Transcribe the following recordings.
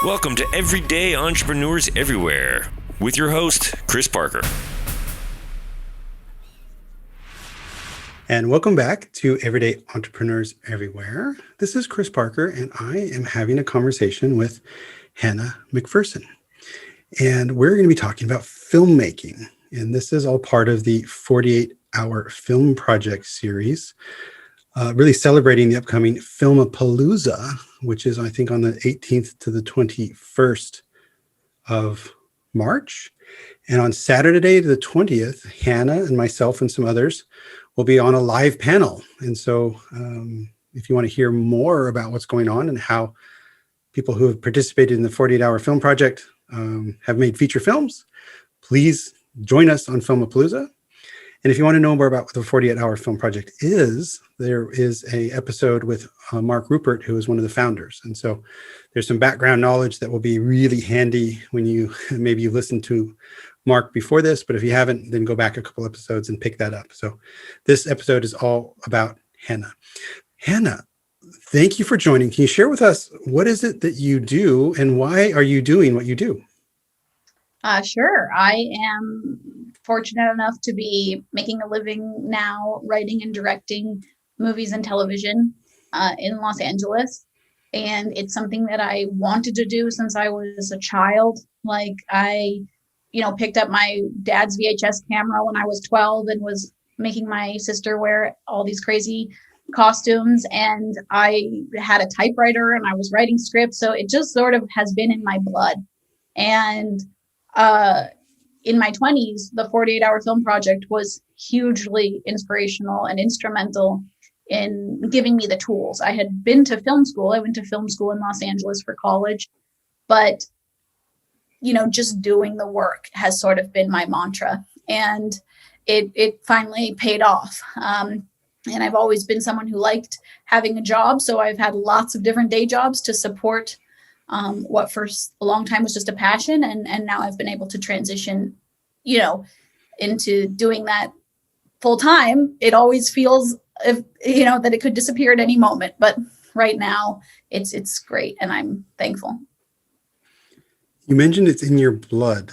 Welcome to Everyday Entrepreneurs Everywhere with your host, Chris Parker. And welcome back to Everyday Entrepreneurs Everywhere. This is Chris Parker, and I am having a conversation with Hannah MacPherson. And we're going to be talking about filmmaking. And this is all part of the 48-hour film project series, really celebrating the upcoming Filmapalooza, which is, I think, on the 18th to the 21st of March. And on Saturday, the 20th, Hannah and myself and some others will be on a live panel. And so if you want to hear more about what's going on and how people who have participated in the 48-hour film project have made feature films, please join us on Filmapalooza. And if you want to know more about what the 48-hour film project is, there is an episode with Mark Rupert, who is one of the founders. And so there's some background knowledge that will be really handy when maybe you've listened to Mark before this, but if you haven't, then go back a couple episodes and pick that up. So this episode is all about Hannah. Hannah, thank you for joining. Can you share with us, what is it that you do and why are you doing what you do? Sure. I am fortunate enough to be making a living now writing and directing movies and television in Los Angeles. And it's something that I wanted to do since I was a child. Like I picked up my dad's VHS camera when I was 12 and was making my sister wear all these crazy costumes. And I had a typewriter and I was writing scripts. So it just sort of has been in my blood. And in my 20s, the 48-hour film project was hugely inspirational and instrumental in giving me the tools. I had been to film school. I went to film school in Los Angeles for college, but just doing the work has sort of been my mantra, and it finally paid off. And I've always been someone who liked having a job. So I've had lots of different day jobs to support what for a long time was just a passion. And now I've been able to transition, into doing that full time. It always feels, that it could disappear at any moment. But right now it's great. And I'm thankful. You mentioned it's in your blood.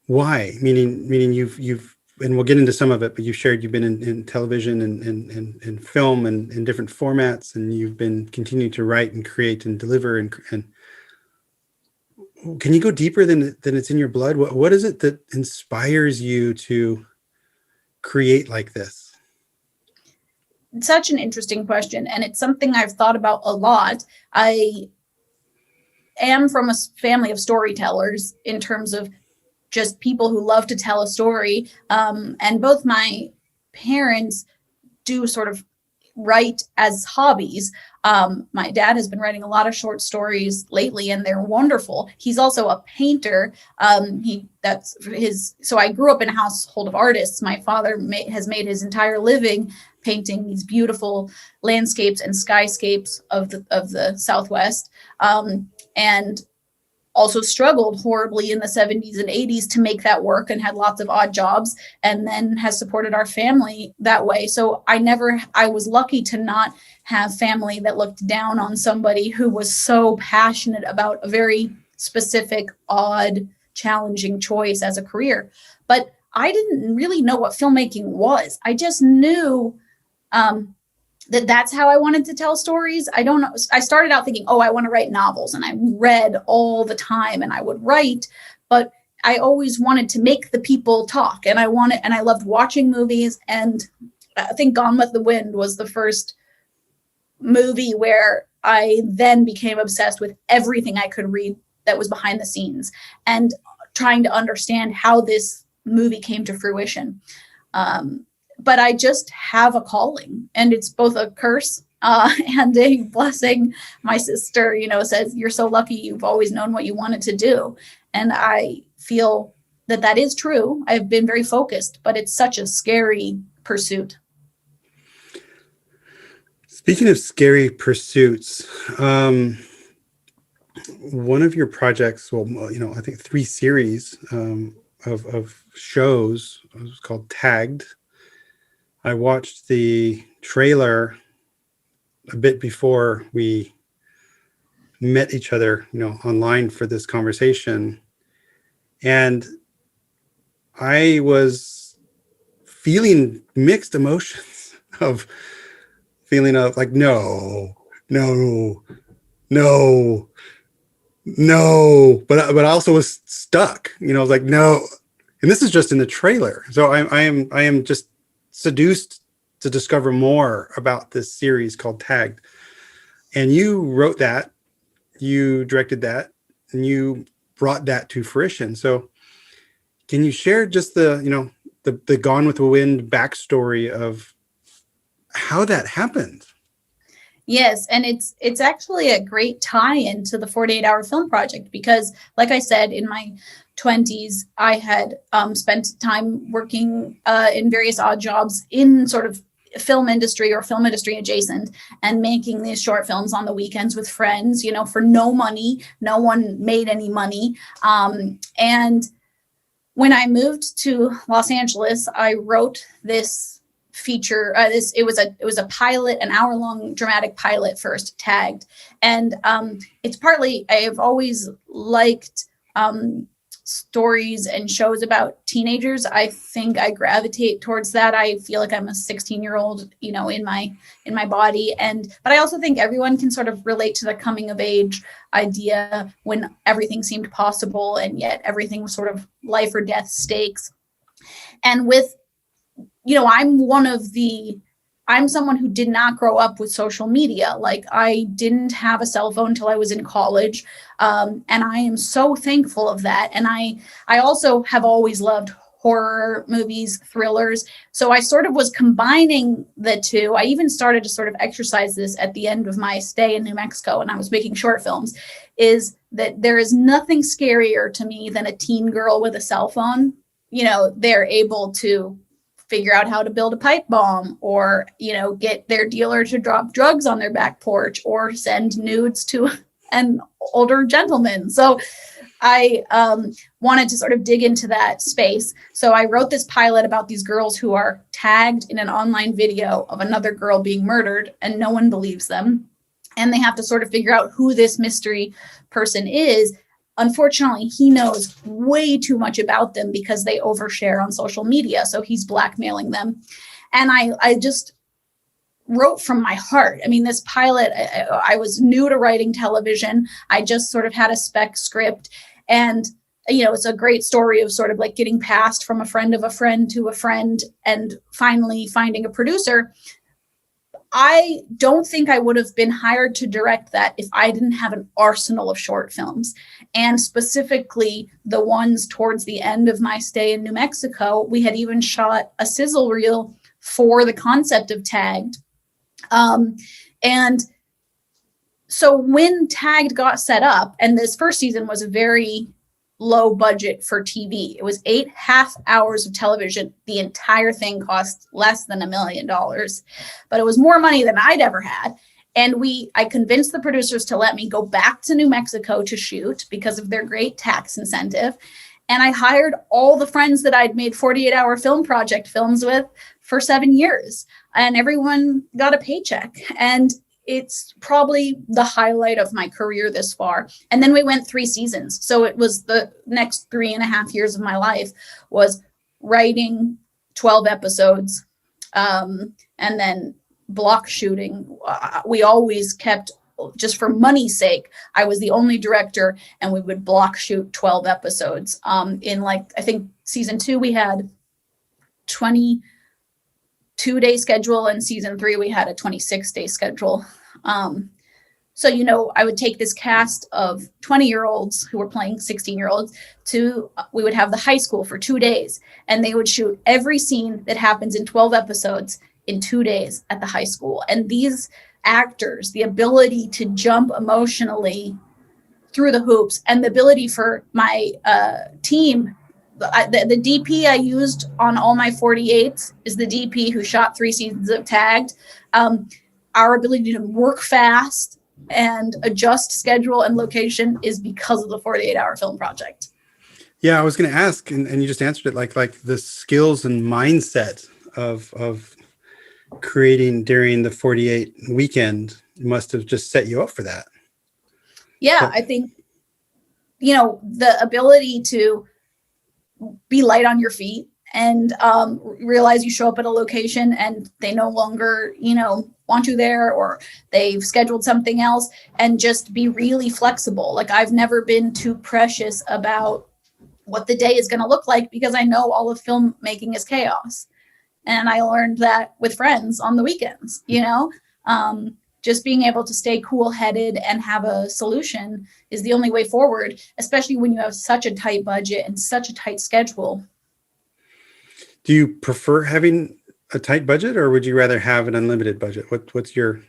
Why? Meaning you've, and we'll get into some of it, but you've shared you've been in television and film and in different formats, and you've been continuing to write and create and deliver. And can you go deeper than it's in your blood? What is it that inspires you to create like this? It's such an interesting question, and it's something I've thought about a lot. I am from a family of storytellers in terms of just people who love to tell a story. And both my parents do sort of write as hobbies. My dad has been writing a lot of short stories lately, and they're wonderful. He's also a painter. So I grew up in a household of artists. My father has made his entire living painting these beautiful landscapes and skyscapes of the Southwest. And also struggled horribly in the 70s and 80s to make that work, and had lots of odd jobs, and then has supported our family that way. So I was lucky to not have family that looked down on somebody who was so passionate about a very specific, odd, challenging choice as a career. But I didn't really know what filmmaking was. I just knew that's how I wanted to tell stories. I don't know. I started out thinking, I want to write novels, and I read all the time and I would write, but I always wanted to make the people talk, and I loved watching movies. And I think Gone with the Wind was the first movie where I then became obsessed with everything I could read that was behind the scenes and trying to understand how this movie came to fruition. But I just have a calling, and it's both a curse and a blessing. My sister, says, you're so lucky, you've always known what you wanted to do. And I feel that is true. I've been very focused, but it's such a scary pursuit. Speaking of scary pursuits, one of your projects, I think 3 series of shows, it was called Tagged. I watched the trailer a bit before we met each other, online for this conversation. And I was feeling mixed emotions of feeling of like, no, no, no, no. But I also was stuck, I was like, no. And this is just in the trailer. So I am just seduced to discover more about this series called Tagged. And you wrote that, you directed that, and you brought that to fruition. So can you share just the Gone with the Wind backstory of how that happened? Yes, and it's actually a great tie-in to the 48-hour film project because, like I said, in my 20s, I had spent time working in various odd jobs in sort of film industry or film industry adjacent and making these short films on the weekends with friends, for no money. No one made any money. And when I moved to Los Angeles, I wrote this feature. It was a pilot, an hour-long dramatic pilot first, Tagged, and it's partly I have always liked stories and shows about teenagers. I think I gravitate towards that. I feel like I'm a 16-year-old, in my body, but I also think everyone can sort of relate to the coming of age idea when everything seemed possible and yet everything was sort of life or death stakes. And with I'm someone who did not grow up with social media. Like I didn't have a cell phone until I was in college. And I am so thankful of that. And I also have always loved horror movies, thrillers. So I sort of was combining the two. I even started to sort of exercise this at the end of my stay in New Mexico and I was making short films, is that there is nothing scarier to me than a teen girl with a cell phone. They're able to figure out how to build a pipe bomb or, get their dealer to drop drugs on their back porch or send nudes to an older gentleman. So I wanted to sort of dig into that space. So I wrote this pilot about these girls who are tagged in an online video of another girl being murdered and no one believes them. And they have to sort of figure out who this mystery person is. Unfortunately, he knows way too much about them because they overshare on social media. So he's blackmailing them. And I just wrote from my heart. I mean, this pilot, I was new to writing television. I just sort of had a spec script. And, it's a great story of sort of like getting passed from a friend of a friend to a friend and finally finding a producer. I don't think I would have been hired to direct that if I didn't have an arsenal of short films. And specifically the ones towards the end of my stay in New Mexico, we had even shot a sizzle reel for the concept of Tagged. And so when Tagged got set up, and this first season was a very low budget for TV. It was 8 half hours of television. The entire thing cost less than $1 million, but it was more money than I'd ever had. And I convinced the producers to let me go back to New Mexico to shoot because of their great tax incentive. And I hired all the friends that I'd made 48-hour film project films with for 7 years, and everyone got a paycheck. And it's probably the highlight of my career this far. And then we went 3 seasons. So it was the next 3.5 years of my life was writing 12 episodes and then block shooting. We always kept, just for money's sake, I was the only director and we would block shoot 12 episodes. In I think season 2, we had 22-day schedule, and season 3 we had a 26-day schedule. So I would take this cast of 20-year-olds who were playing 16-year-olds we would have the high school for 2 days, and they would shoot every scene that happens in 12 episodes in 2 days at the high school. And these actors, the ability to jump emotionally through the hoops, and the ability for my team. The DP I used on all my 48s is the DP who shot 3 seasons of Tagged. Our ability to work fast and adjust schedule and location is because of the 48-hour film project. Yeah, I was going to ask, and you just answered it, like the skills and mindset of creating during the 48 weekend must have just set you up for that. Yeah, I think, the ability to be light on your feet and realize you show up at a location and they no longer, want you there, or they've scheduled something else, and just be really flexible. Like, I've never been too precious about what the day is going to look like, because I know all of filmmaking is chaos. And I learned that with friends on the weekends, just being able to stay cool headed and have a solution is the only way forward, especially when you have such a tight budget and such a tight schedule. Do you prefer having a tight budget, or would you rather have an unlimited budget? What's your...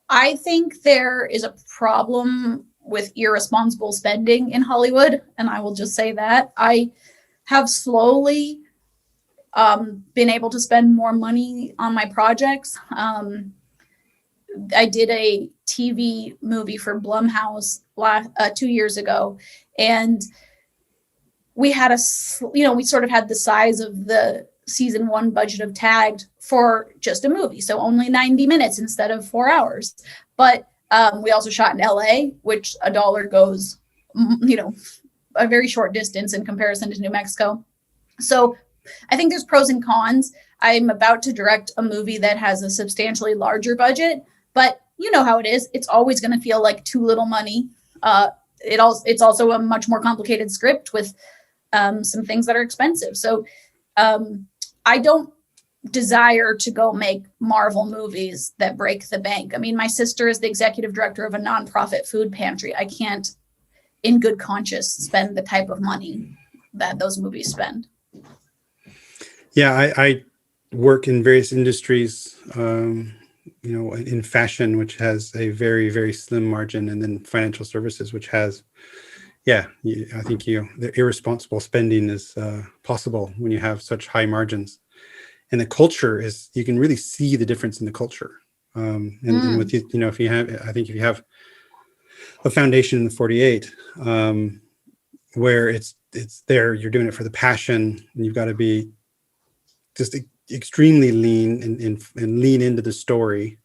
I think there is a problem with irresponsible spending in Hollywood, and I will just say that. I have slowly been able to spend more money on my projects. I did a TV movie for Blumhouse 2 years ago, and we had we sort of had the size of the season 1 budget of Tagged for just a movie. So only 90 minutes instead of 4 hours. But we also shot in LA, which a dollar goes, a very short distance in comparison to New Mexico. So I think there's pros and cons. I'm about to direct a movie that has a substantially larger budget, but you know how it is. It's always going to feel like too little money. It's also a much more complicated script with some things that are expensive. So I don't desire to go make Marvel movies that break the bank. I mean, my sister is the executive director of a nonprofit food pantry. I can't, in good conscience, spend the type of money that those movies spend. Yeah, I work in various industries, in fashion, which has a very, very slim margin, and then financial services, which has, I think the irresponsible spending is possible when you have such high margins. And the culture is, you can really see the difference in the culture. And with, if you have a foundation in the 48, where it's there, you're doing it for the passion, and you've got to be just extremely lean and lean into the story.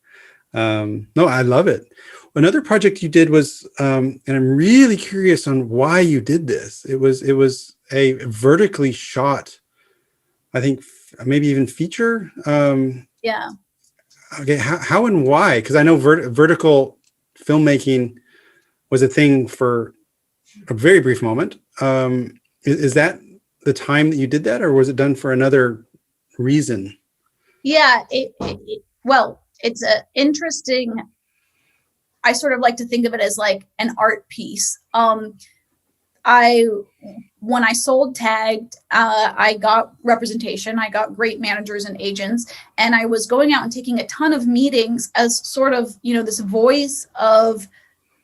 No, I love it. Another project you did was, and I'm really curious on why you did this. It was a vertically shot, I think maybe even feature. Yeah. Okay. How and why? Because I know vertical filmmaking was a thing for a very brief moment. Is that the time that you did that, or was it done for another reason? Yeah. It's a interesting. I sort of like to think of it as like an art piece. When I sold Tagged, I got representation. I got great managers and agents, and I was going out and taking a ton of meetings as sort of, this voice of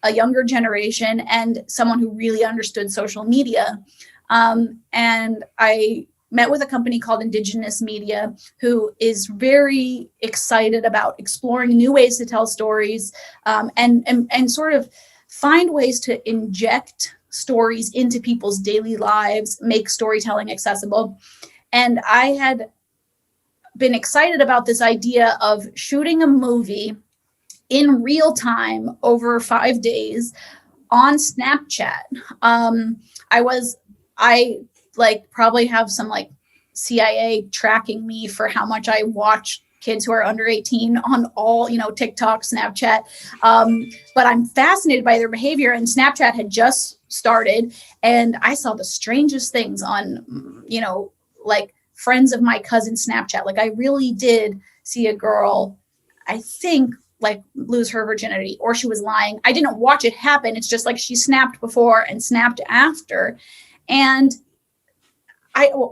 a younger generation and someone who really understood social media. And I met with a company called Indigenous Media, who is very excited about exploring new ways to tell stories, and sort of find ways to inject stories into people's daily lives, make storytelling accessible. And I had been excited about this idea of shooting a movie in real time over 5 days on Snapchat. I probably have some CIA tracking me for how much I watch kids who are under 18 on all, TikTok, Snapchat. But I'm fascinated by their behavior, and Snapchat had just started, and I saw the strangest things on, friends of my cousin Snapchat. I really did see a girl, I think, lose her virginity, or she was lying. I didn't watch it happen. It's just she snapped before and snapped after. And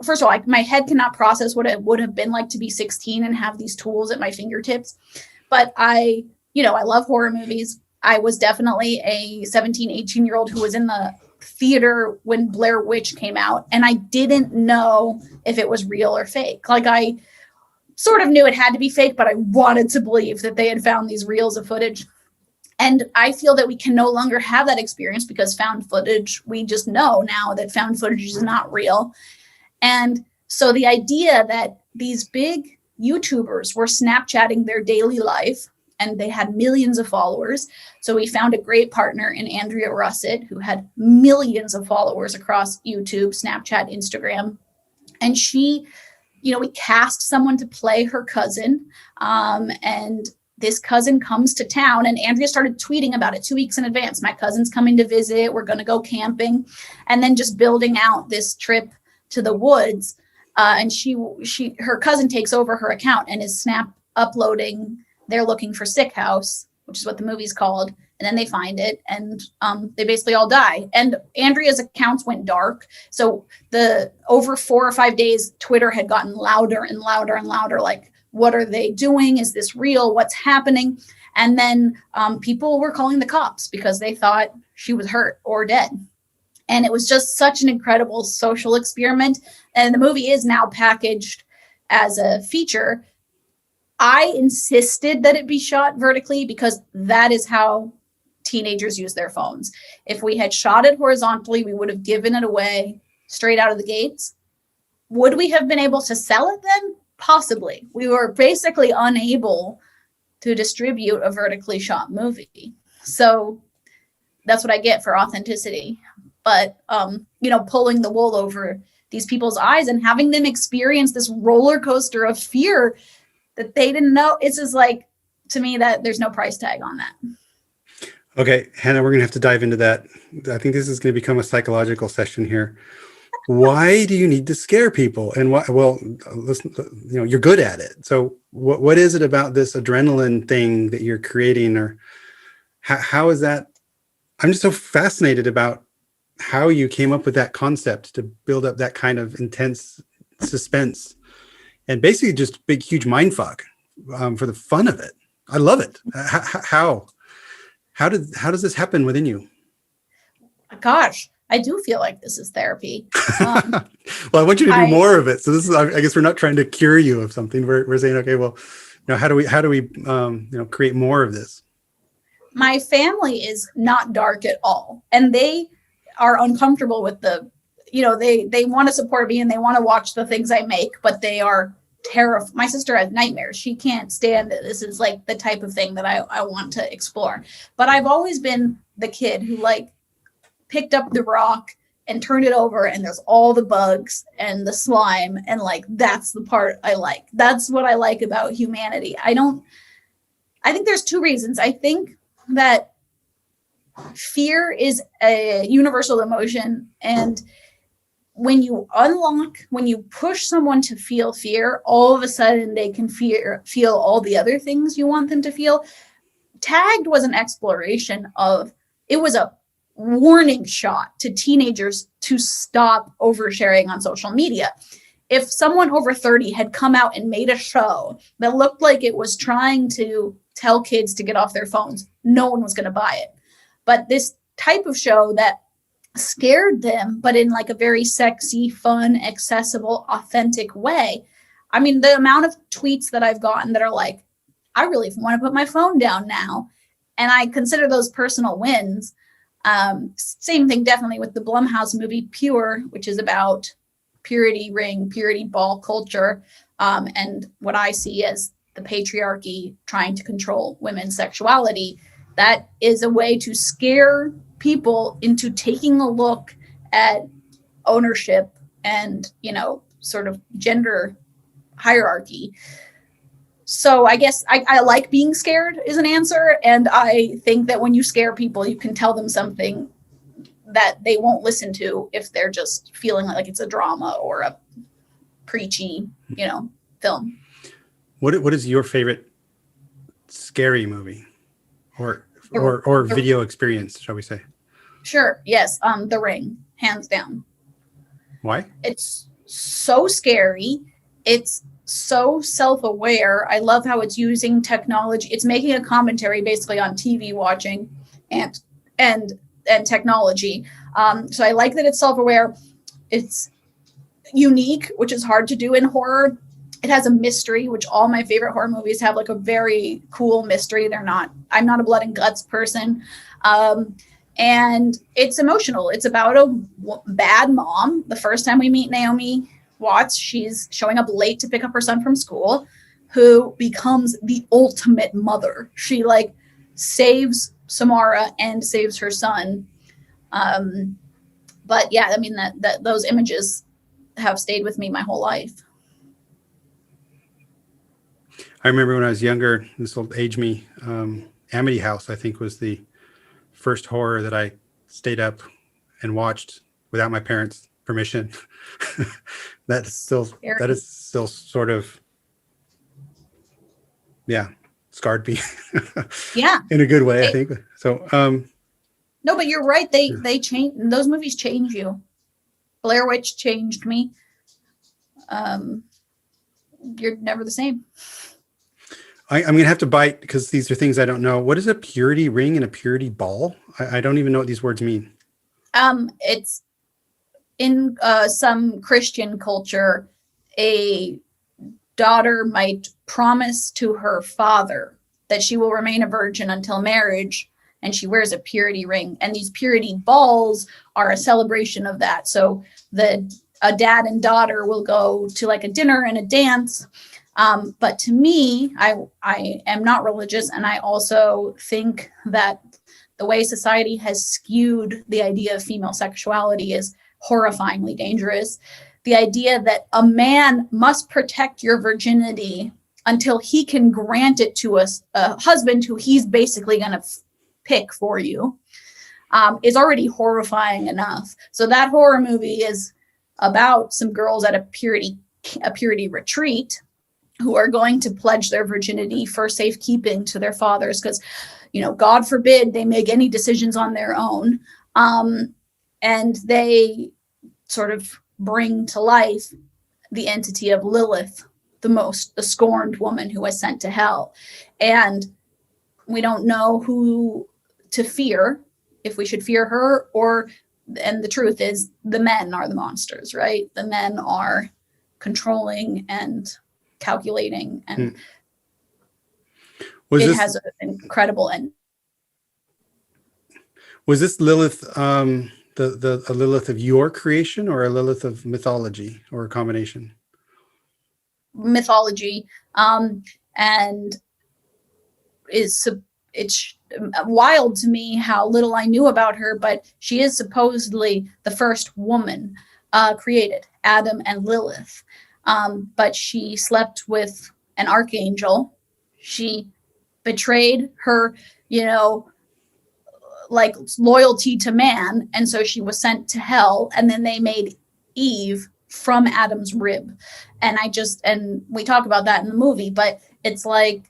first of all, my head cannot process what it would have been like to be 16 and have these tools at my fingertips. But I love horror movies. I was definitely a 17, 18-year-old who was in the theater when Blair Witch came out, and I didn't know if it was real or fake. I sort of knew it had to be fake, but I wanted to believe that they had found these reels of footage. And I feel that we can no longer have that experience, because found footage, we just know now that found footage is not real. And so the idea that these big YouTubers were Snapchatting their daily life and they had millions of followers. So we found a great partner in Andrea Russet, who had millions of followers across YouTube, Snapchat, Instagram. And she, we cast someone to play her cousin. And this cousin comes to town, and Andrea started tweeting about it 2 weeks in advance. My cousin's coming to visit. We're going to go camping, and then just building out this trip to the woods. And her cousin takes over her account and is snap uploading. They're looking for Sick House, which is what the movie's called. And then they find it, and they basically all die. And Andrea's accounts went dark. So over 4 or 5 days, Twitter had gotten louder and louder and louder. Like, what are they doing? Is this real? What's happening? And then people were calling the cops because they thought she was hurt or dead. And it was just such an incredible social experiment. And the movie is now packaged as a feature. I insisted that it be shot vertically because that is how teenagers use their phones. If we had shot it horizontally, we would have given it away straight out of the gates. Would we have been able to sell it then? Possibly. We were basically unable to distribute a vertically shot movie. So that's what I get for authenticity. But, pulling the wool over these people's eyes and having them experience this roller coaster of fear that they didn't know. It's just like, to me, that there's no price tag on that. Okay, Hannah, we're going to have to dive into that. I think this is going to become a psychological session here. Why do you need to scare people? And why? Well, listen, you're good at it. So what is it about this adrenaline thing that you're creating, or how is that? I'm just so fascinated about how you came up with that concept to build up that kind of intense suspense and basically just big, huge mindfuck for the fun of it. I love it. How does this happen within you? Gosh, I do feel like this is therapy. Well, I want you to do more of it. So this is, I guess we're not trying to cure you of something. We're saying, okay, well, how do we create more of this? My family is not dark at all. And they are uncomfortable with they want to support me and they want to watch the things I make, but they are terrified. My sister has nightmares. She can't stand it. This is like the type of thing that I want to explore. But I've always been the kid who picked up the rock and turned it over, and there's all the bugs and the slime, and that's the part I like. That's what I like about humanity. I think there's 2 reasons. I think that fear is a universal emotion, and when you push someone to feel fear, all of a sudden they can feel all the other things you want them to feel. Tagged was an exploration it was a warning shot to teenagers to stop oversharing on social media. If someone over 30 had come out and made a show that looked like it was trying to tell kids to get off their phones, no one was going to buy it. But this type of show that scared them, but in a very sexy, fun, accessible, authentic way. I mean, the amount of tweets that I've gotten that are like, I really want to put my phone down now. And I consider those personal wins. Same thing definitely with the Blumhouse movie Pure, which is about purity ring, purity ball culture, and what I see as the patriarchy trying to control women's sexuality. That is a way to scare people into taking a look at ownership and, sort of gender hierarchy. So I guess I like being scared is an answer. And I think that when you scare people, you can tell them something that they won't listen to if they're just feeling like it's a drama or a preachy, film. What is your favorite scary movie or video experience, shall we say? Sure. Yes. The Ring, hands down. Why? It's so scary. It's so self-aware. I love how it's using technology. It's making a commentary basically on TV watching and technology. So I like that it's self-aware. It's unique, which is hard to do in horror. It has a mystery, which all my favorite horror movies have, a very cool mystery. I'm not a blood and guts person. And it's emotional. It's about a bad mom. The first time we meet Naomi Watts, she's showing up late to pick up her son from school. who becomes the ultimate mother. She like saves Samara and saves her son. But yeah, I mean that those images have stayed with me my whole life. I remember when I was younger, this will age me, Amity House, I think, was the first horror that I stayed up and watched without my parents' permission. That is still sort of, yeah, scarred me. Yeah. In a good way, I think. So, no, but you're right. They change. Those movies change you. Blair Witch changed me. You're never the same. I'm going to have to bite because these are things I don't know. What is a purity ring and a purity ball? I don't even know what these words mean. It's in some Christian culture, a daughter might promise to her father that she will remain a virgin until marriage, and she wears a purity ring. And these purity balls are a celebration of that. So a dad and daughter will go to like a dinner and a dance. But to me, I am not religious, and I also think that the way society has skewed the idea of female sexuality is horrifyingly dangerous. The idea that a man must protect your virginity until he can grant it to a husband who he's basically going to pick for you is already horrifying enough. So that horror movie is about some girls at a purity retreat who are going to pledge their virginity for safekeeping to their fathers because, God forbid they make any decisions on their own. And they sort of bring to life the entity of Lilith, the scorned woman who was sent to hell. And we don't know who to fear, if we should fear her, and the truth is the men are the monsters, right? The men are controlling and calculating, and has an incredible end. Was this Lilith the a Lilith of your creation or a Lilith of mythology, or a combination? Mythology, and it's wild to me how little I knew about her, but she is supposedly the first woman created, Adam and Lilith. But she slept with an archangel. She betrayed her, like loyalty to man. And so she was sent to hell. And then they made Eve from Adam's rib. And we talk about that in the movie, but it's like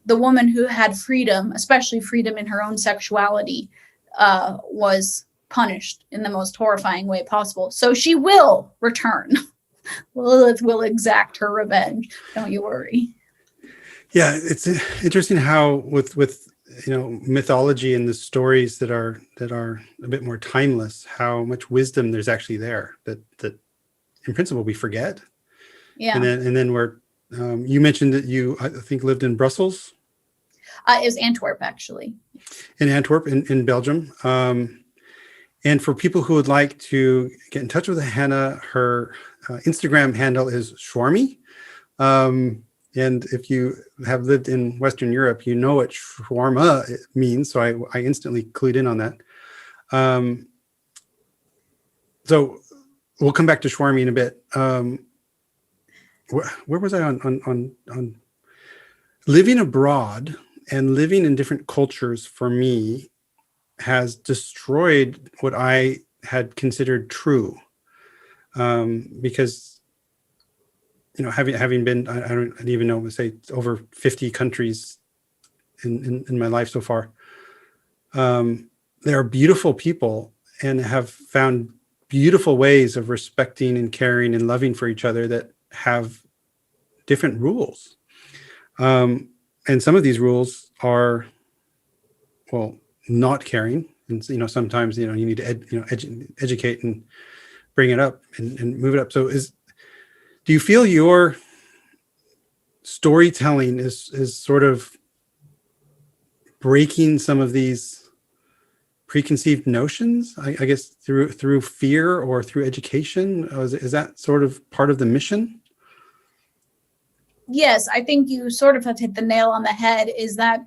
the woman who had freedom, especially freedom in her own sexuality, was punished in the most horrifying way possible. So she will return. Lilith will exact her revenge. Don't you worry. Yeah, it's interesting how with mythology and the stories that are a bit more timeless, how much wisdom there's actually there that in principle we forget. Yeah. And then where you mentioned that you, I think, lived in Brussels. It was Antwerp, actually. In Antwerp, in Belgium. And for people who would like to get in touch with Hannah, her Instagram handle is Shawarma. And if you have lived in Western Europe, you know what shawarma means. So I instantly clued in on that. So we'll come back to shawarma in a bit. Where was I on living abroad and living in different cultures? For me, has destroyed what I had considered true, because having been, I don't even know, say over 50 countries in my life so far. There are beautiful people and have found beautiful ways of respecting and caring and loving for each other that have different rules. And some of these rules are, well, not caring. And, sometimes, you need to educate and bring it up and move it up. So do you feel your storytelling is sort of breaking some of these preconceived notions, I guess, through fear or through education? Is that sort of part of the mission? yes, I think you sort of have hit the nail on the head, is that,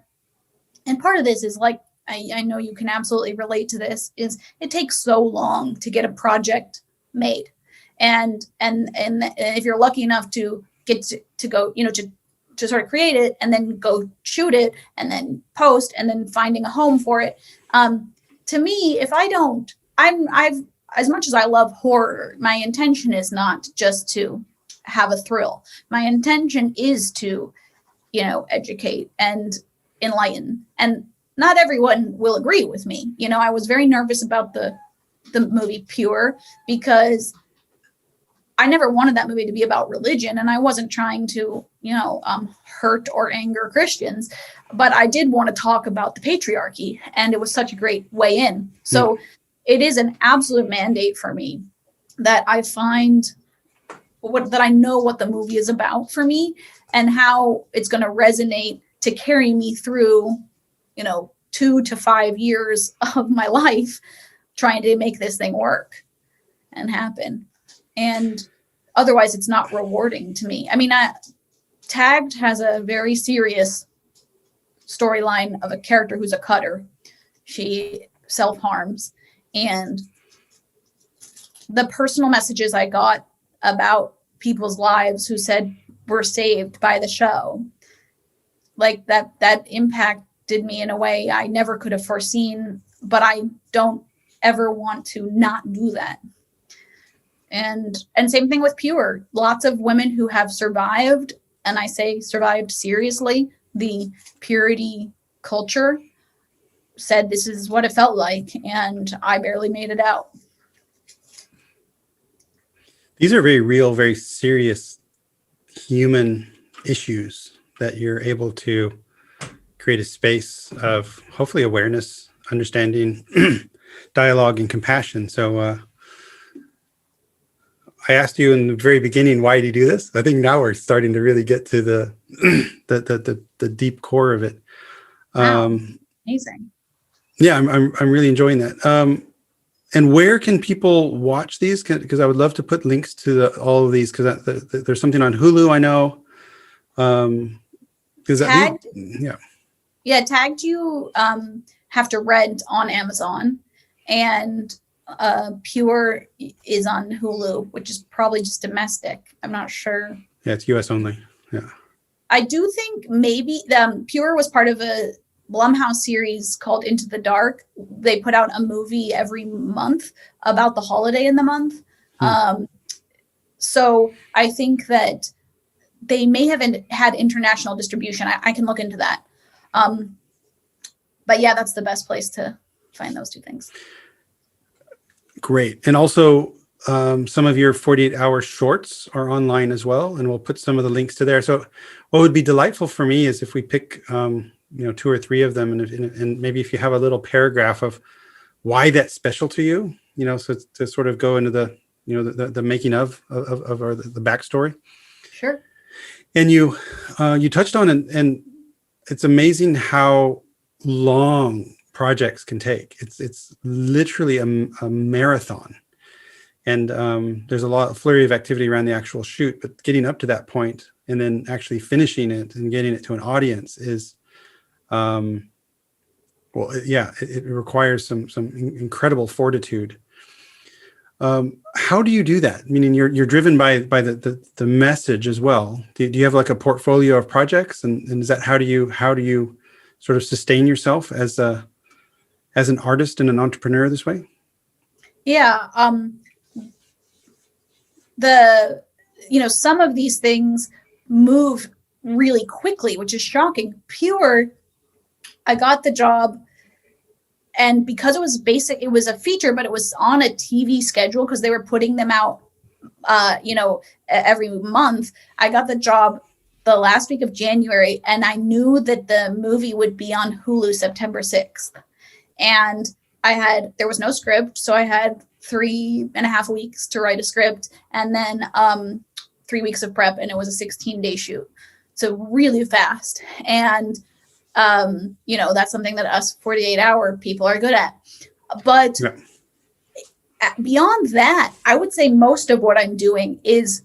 and part of this is like, I know you can absolutely relate to this, is it takes so long to get a project made. And if you're lucky enough to get to go, to sort of create it and then go shoot it and then post and then finding a home for it. To me, if I don't, I've, as much as I love horror, my intention is not just to have a thrill. My intention is to, educate and enlighten. And not everyone will agree with me. I was very nervous about the movie Pure, because I never wanted that movie to be about religion, and I wasn't trying to, hurt or anger Christians, but I did want to talk about the patriarchy, and it was such a great way in. So it is an absolute mandate for me that I find that I know what the movie is about for me and how it's going to resonate to carry me through, 2 to 5 years of my life trying to make this thing work and happen. And otherwise it's not rewarding to me. I mean, Tagged has a very serious storyline of a character who's a cutter. She self-harms, and the personal messages I got about people's lives who said were saved by the show, like that impacted me in a way I never could have foreseen, but I don't ever want to not do that. And same thing with Pure. Lots of women who have survived, and I say survived seriously, the purity culture, said this is what it felt like, and I barely made it out. These are very real, very serious human issues that you're able to create a space of hopefully awareness, understanding, dialogue, and compassion. So I asked you in the very beginning, why do you do this? I think now we're starting to really get to the deep core of it. Wow. Amazing. Yeah, I'm really enjoying that. And where can people watch these? Because I would love to put links to all of these, because there's something on Hulu, I know. Tagged, Tagged you have to rent on Amazon, and Pure is on Hulu, which is probably just domestic. I'm not sure. Yeah, it's US only. Yeah. I do think maybe Pure was part of a Blumhouse series called Into the Dark. They put out a movie every month about the holiday in the month. So I think that they may have had international distribution. I can look into that. But yeah, that's the best place to find those two things. Great. And also some of your 48-hour shorts are online as well, and we'll put some of the links to there. So what would be delightful for me is if we pick 2 or 3 of them, and maybe if you have a little paragraph of why that's special to you, so to sort of go into the the making of or the backstory. Sure. And you touched on, and it's amazing how long projects can take. It's literally a marathon, and there's a lot of flurry of activity around the actual shoot, but getting up to that point and then actually finishing it and getting it to an audience is it requires some incredible fortitude. How do you do that? Meaning you're driven by the message as well. Do you have like a portfolio of projects, and is that how do you sort of sustain yourself as an artist and an entrepreneur this way? Yeah. Some of these things move really quickly, which is shocking. Pure, I got the job, and because it was basic, it was a feature, but it was on a TV schedule because they were putting them out, every month. I got the job the last week of January, and I knew that the movie would be on Hulu September 6th. And there was no script. So I had 3.5 weeks to write a script, and then 3 weeks of prep, and it was a 16-day shoot. So really fast. And, that's something that us 48-hour people are good at. But beyond that, I would say most of what I'm doing is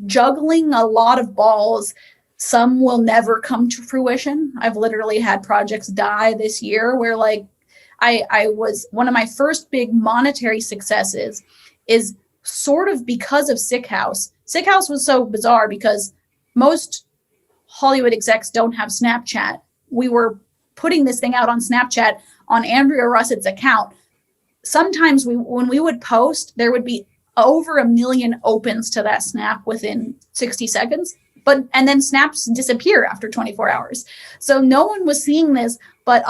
juggling a lot of balls. Some will never come to fruition. I've literally had projects die this year where like I was one of my first big monetary successes is sort of because of Sick House. Sick House was so bizarre because most Hollywood execs don't have Snapchat. We were putting this thing out on Snapchat on Andrea Russett's account. Sometimes when we would post, there would be over 1 million opens to that snap within 60 seconds. And then snaps disappear after 24 hours. So no one was seeing this, but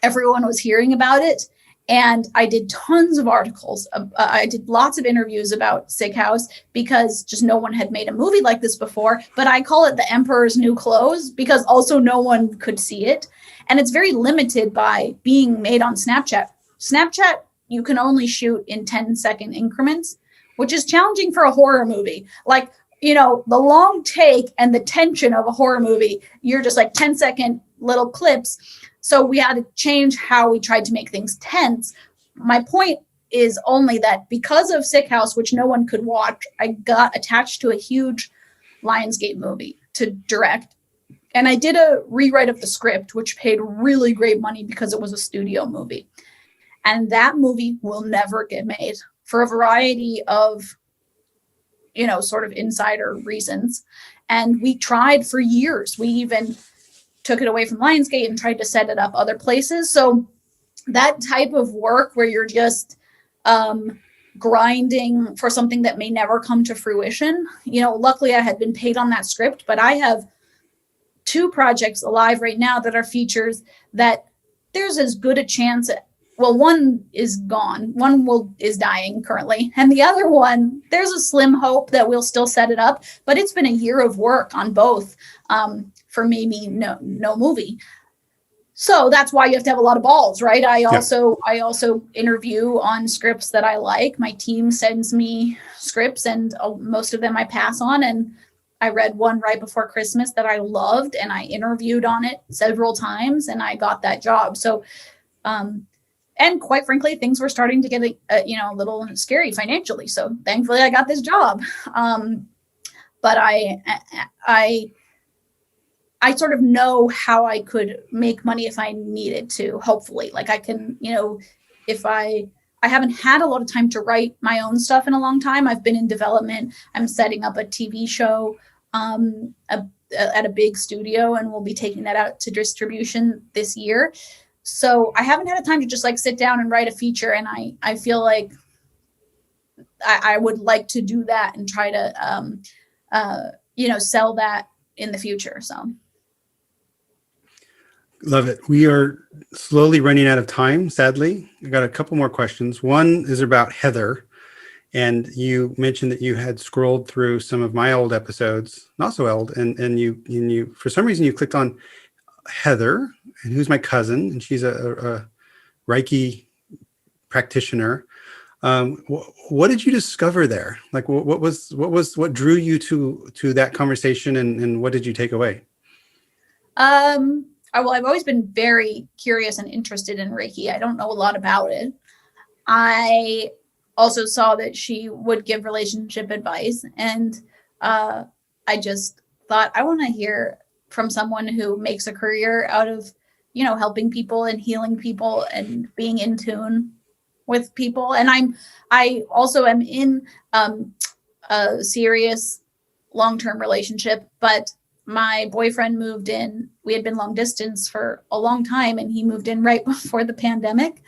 everyone was hearing about it. And I did tons of articles. I did lots of interviews about Sick House because just no one had made a movie like this before. But I call it the Emperor's New Clothes because also no one could see it. And it's very limited by being made on Snapchat. Snapchat, you can only shoot in 10-second increments, which is challenging for a horror movie. Like, you know, the long take and the tension of a horror movie, you're just like 10-second little clips. So we had to change how we tried to make things tense. My point is only that because of Sick House, which no one could watch, I got attached to a huge Lionsgate movie to direct. And I did a rewrite of the script, which paid really great money because it was a studio movie. And that movie will never get made for a variety of, you know, sort of insider reasons. And we tried for years. We even took it away from Lionsgate and tried to set it up other places. So that type of work where you're just grinding for something that may never come to fruition, you know, luckily I had been paid on that script, but I have 2 projects alive right now that are features that there's as good a chance well, one is gone. One is dying currently. And the other one, there's a slim hope that we'll still set it up. But it's been a year of work on both for maybe no movie. So that's why you have to have a lot of balls, right? I also interview on scripts that I like. My team sends me scripts and most of them I pass on. And I read one right before Christmas that I loved and I interviewed on it several times and I got that job. So, and quite frankly, things were starting to get, a little scary financially. So thankfully I got this job. But I sort of know how I could make money if I needed to, hopefully. Like I can, you know, if I haven't had a lot of time to write my own stuff in a long time. I've been in development. I'm setting up a TV show at a big studio and we'll be taking that out to distribution this year. So I haven't had a time to just like sit down and write a feature. And I feel like I would like to do that and try to, sell that in the future. So. Love it. We are slowly running out of time, sadly. I got a couple more questions. One is about Heather. And you mentioned that you had scrolled through some of my old episodes, not so old, and you for some reason you clicked on Heather, and who's my cousin, and she's a Reiki practitioner. What did you discover there? Like, what drew you to that conversation, and what did you take away? Well, I've always been very curious and interested in Reiki. I don't know a lot about it. I also saw that she would give relationship advice, and I just thought I want to hear from someone who makes a career out of, you know, helping people and healing people and being in tune with people. And I also am in a serious long-term relationship, but my boyfriend moved in. We had been long distance for a long time, and he moved in right before the pandemic.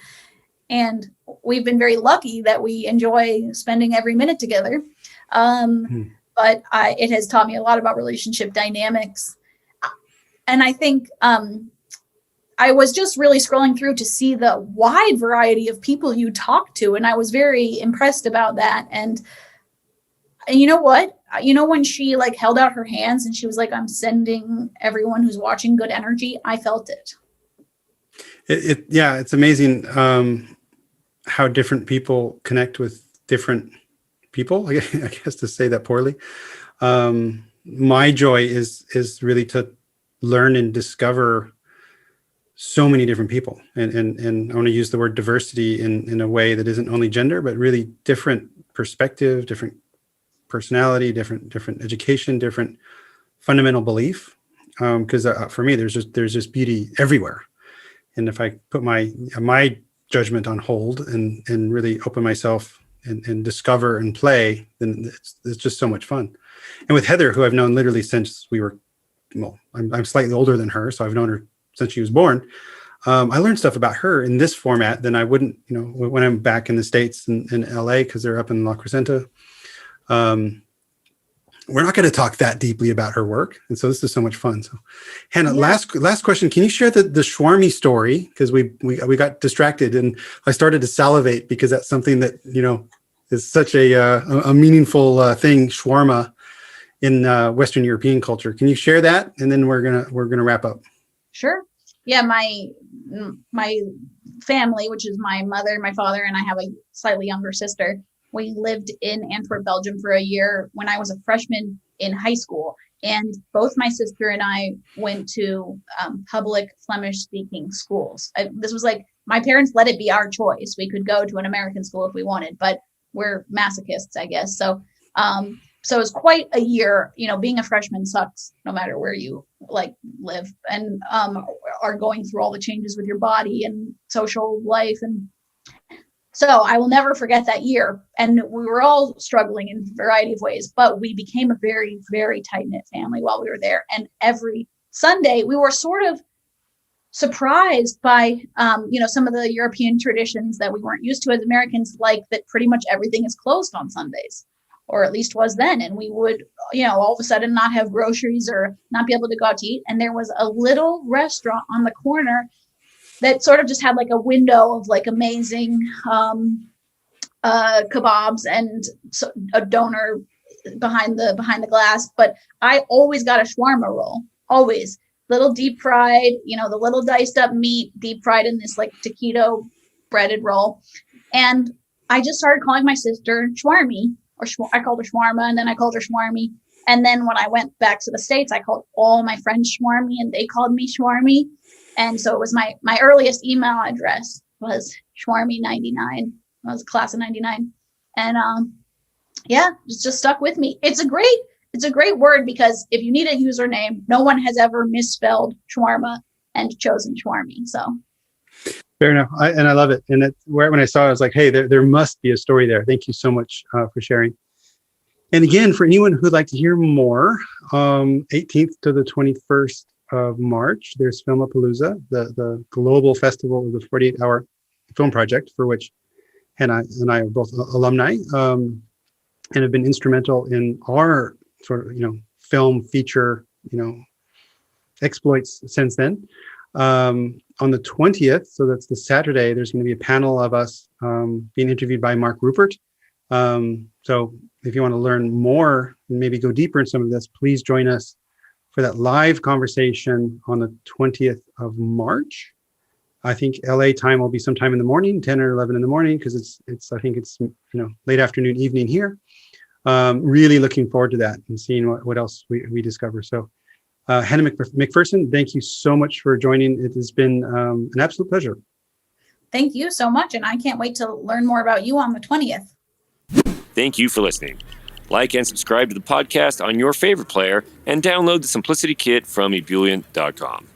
And we've been very lucky that we enjoy spending every minute together. But it has taught me a lot about relationship dynamics. And I think I was just really scrolling through to see the wide variety of people you talk to. And I was very impressed about that. And you know what? You know, when she like held out her hands and she was like, I'm sending everyone who's watching good energy. I felt it. It's amazing how different people connect with different people, I guess, to say that poorly. My joy is really to learn and discover so many different people. And I want to use the word diversity in a way that isn't only gender, but really different perspective, different personality, different education, different fundamental belief. Because for me, there's just beauty everywhere. And if I put my judgment on hold and really open myself and discover and play, then it's just so much fun. And with Heather, who I've known literally since I'm slightly older than her, so I've known her since she was born. I learned stuff about her in this format than I wouldn't, when I'm back in the States in LA, because they're up in La Crescenta. We're not going to talk that deeply about her work. And so this is so much fun. So Hannah, last question. Can you share the Shawarma story? Because we got distracted and I started to salivate because that's something that, is such a meaningful thing, shawarma in Western European culture. Can you share that? And then we're gonna wrap up. Sure. Yeah, my family, which is my mother, my father, and I have a slightly younger sister. We lived in Antwerp, Belgium for a year when I was a freshman in high school. And both my sister and I went to public Flemish-speaking schools. This was like, my parents let it be our choice. We could go to an American school if we wanted, but we're masochists, I guess. So it was quite a year. Being a freshman sucks no matter where you live and are going through all the changes with your body and social life. And so I will never forget that year. And we were all struggling in a variety of ways, but we became a very, very tight-knit family while we were there. And every Sunday we were sort of surprised by, some of the European traditions that we weren't used to as Americans, like that pretty much everything is closed on Sundays, or at least was then. And we would, all of a sudden not have groceries or not be able to go out to eat. And there was a little restaurant on the corner that sort of just had like a window of like amazing kebabs and a donor behind the glass. But I always got a shawarma roll, always. Little deep fried, the little diced up meat, deep fried in this like taquito breaded roll. And I just started calling my sister Shawarmy, I called her Shawarma, and then I called her Shawarmy. And then when I went back to the States, I called all my friends Shawarmy, and they called me Shawarmy. And so it was my earliest email address was Shawarmy99. I was class of 99. And it's just stuck with me. It's a great word because if you need a username, no one has ever misspelled shawarma and chosen Shawarmy. So fair enough. I love it. And when I saw it, I was like, hey, there must be a story there. Thank you so much for sharing. And again, for anyone who'd like to hear more, 18th to the 21st of March, there's Filmapalooza, the global festival of the 48-hour film project, for which Hannah and I are both alumni and have been instrumental in our sort of, film feature, exploits since then. On the 20th, so that's the Saturday, there's going to be a panel of us being interviewed by Mark Rupert. So if you want to learn more and maybe go deeper in some of this, please join us for that live conversation on the 20th of March. I think LA time will be sometime in the morning, 10 or 11 in the morning, because I think it's late afternoon, evening here. Really looking forward to that and seeing what else we discover. So Hannah MacPherson, thank you so much for joining. It has been an absolute pleasure. Thank you so much. And I can't wait to learn more about you on the 20th. Thank you for listening. Like and subscribe to the podcast on your favorite player and download the Simplicity Kit from ebullient.com.